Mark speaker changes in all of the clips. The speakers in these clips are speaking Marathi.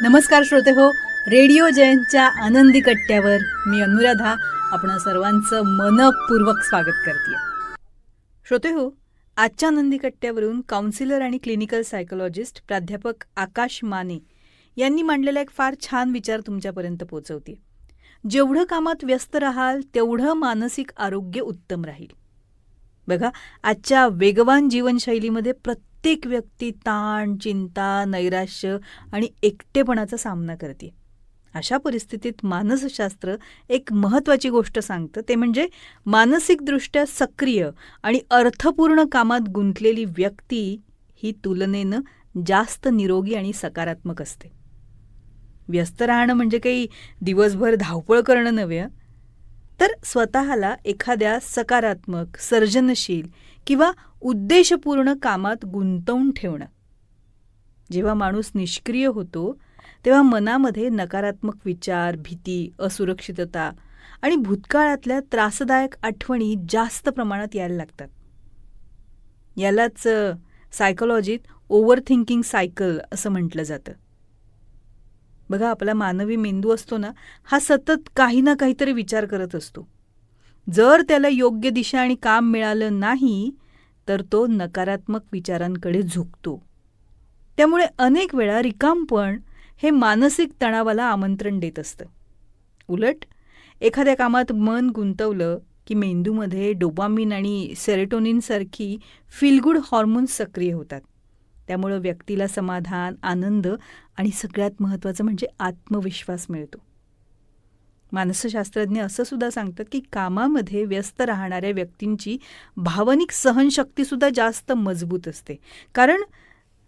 Speaker 1: नमस्कार श्रोते हो, रेडिओ जयंतच्या आनंदी कट्ट्यावर मी अनुराधा आपण सर्वांचं मनपूर्वक स्वागत करते. श्रोते हो, आजच्या आनंदी कट्ट्यावरून काउन्सिलर आणि क्लिनिकल सायकोलॉजिस्ट प्राध्यापक आकाश माने यांनी मांडलेला एक फार छान विचार तुमच्यापर्यंत पोहोचवते. जेवढं कामात व्यस्त राहाल तेवढं मानसिक आरोग्य उत्तम राहील. बघा, आजच्या वेगवान जीवनशैलीमध्ये प्रत्येक व्यक्ती ताण, चिंता, नैराश्य आणि एकटेपणाचा सामना करते. अशा परिस्थितीत मानसशास्त्र एक महत्त्वाची गोष्ट सांगतं, ते म्हणजे मानसिकदृष्ट्या सक्रिय आणि अर्थपूर्ण कामात गुंतलेली व्यक्ती ही तुलनेनं जास्त निरोगी आणि सकारात्मक असते. व्यस्त राहणं म्हणजे काही दिवसभर धावपळ करणं नव्हे, तर स्वतःला एखाद्या सकारात्मक, सर्जनशील किंवा उद्देशपूर्ण कामात गुंतवून ठेवणं. जेव्हा माणूस निष्क्रिय होतो तेव्हा मनामध्ये नकारात्मक विचार, भीती, असुरक्षितता आणि भूतकाळातल्या त्रासदायक आठवणी जास्त प्रमाणात यायला लागतात. यालाच सायकोलॉजीत ओव्हर थिंकिंग सायकल असं म्हटलं जातं. बघा, आपला मानवी मेंदू असतो ना, हा सतत काही ना काहीतरी विचार करत असतो. जर त्याला योग्य दिशा आणि काम मिळालं नाही तर तो नकारात्मक विचारांकडे झुकतो. त्यामुळे अनेक वेळा रिकामपण हे मानसिक तणावाला आमंत्रण देत असतं. उलट एखाद्या कामात मन गुंतवलं की मेंदूमध्ये डोपामिन आणि सेरोटोनिनसारखी फीलगुड हॉर्मोन्स सक्रिय होतात. त्यामुळं व्यक्तीला समाधान, आनंद आणि सगळ्यात महत्त्वाचं म्हणजे आत्मविश्वास मिळतो. मानसशास्त्रज्ञ असं सुद्धा सांगतात की कामामध्ये व्यस्त राहणाऱ्या व्यक्तींची भावनिक सहनशक्तीसुद्धा जास्त मजबूत असते, कारण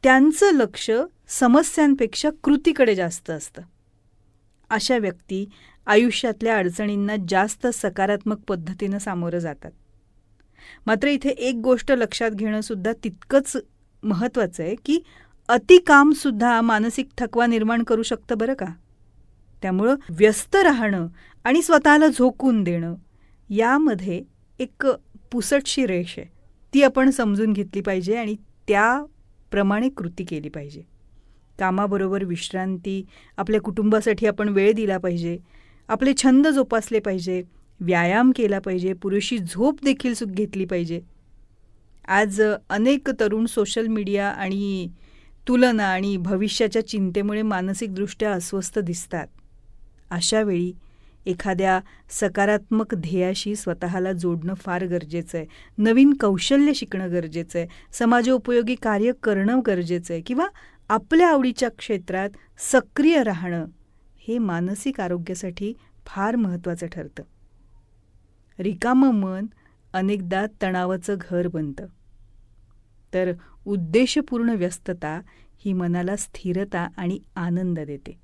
Speaker 1: त्यांचं लक्ष समस्यांपेक्षा कृतीकडे जास्त असतं. अशा व्यक्ती आयुष्यातल्या अडचणींना जास्त सकारात्मक पद्धतीनं सामोरं जातात. मात्र इथे एक गोष्ट लक्षात घेणं सुद्धा तितकंच महत्त्वाचं आहे की अतिकामसुद्धा मानसिक थकवा निर्माण करू शकतं बरं का. त्यामुळं व्यस्त राहणं आणि स्वतःला झोकून देणं यामध्ये एक पुसटशी रेष आहे. ती आपण समजून घेतली पाहिजे आणि त्याप्रमाणे कृती केली पाहिजे. कामाबरोबर विश्रांती, आपल्या कुटुंबासाठी आपण वेळ दिला पाहिजे, आपले छंद जोपासले पाहिजे, व्यायाम केला पाहिजे, पुरेशी झोप देखील घेतली पाहिजे. आज अनेक तरुण सोशल मीडिया आणि तुलना आणि भविष्याच्या चिंतेमुळे मानसिकदृष्ट्या अस्वस्थ दिसतात. अशावेळी एखाद्या सकारात्मक ध्येयाशी स्वतःला जोडणं फार गरजेचं आहे. नवीन कौशल्य शिकणं गरजेचं आहे. समाजोपयोगी कार्य करणं गरजेचं आहे किंवा आपल्या आवडीच्या क्षेत्रात सक्रिय राहणं हे मानसिक आरोग्यासाठी फार महत्त्वाचं ठरतं. रिकामं मन अनेकदा तणावाचं घर बनतं, तर उद्देशपूर्ण व्यस्तता ही मनाला स्थिरता आणि आनंद देते.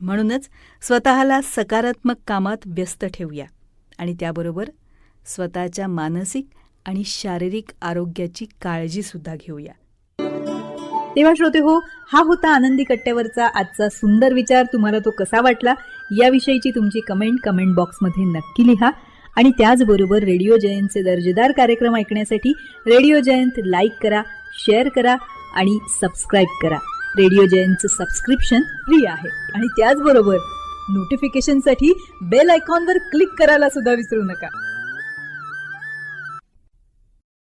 Speaker 1: म्हणूनच स्वतःला सकारात्मक कामात व्यस्त ठेवूया आणि त्याबरोबर स्वतःच्या मानसिक आणि शारीरिक आरोग्याची काळजीसुद्धा घेऊया. तेव्हा श्रोते हो, हा होता आनंदी कट्ट्यावरचा आजचा सुंदर विचार. तुम्हाला तो कसा वाटला याविषयीची तुमची कमेंट बॉक्समध्ये नक्की लिहा. आणि त्याचबरोबर रेडिओ जयंतचे दर्जेदार कार्यक्रम ऐकण्यासाठी रेडिओ जयंत लाईक करा, शेअर करा आणि सबस्क्राईब करा. रेडिओ जयंतचं सबस्क्रिप्शन फ्री आहे आणि त्याचबरोबर नोटिफिकेशनसाठी बेल आयकॉनवर क्लिक करायला सुद्धा विसरू नका.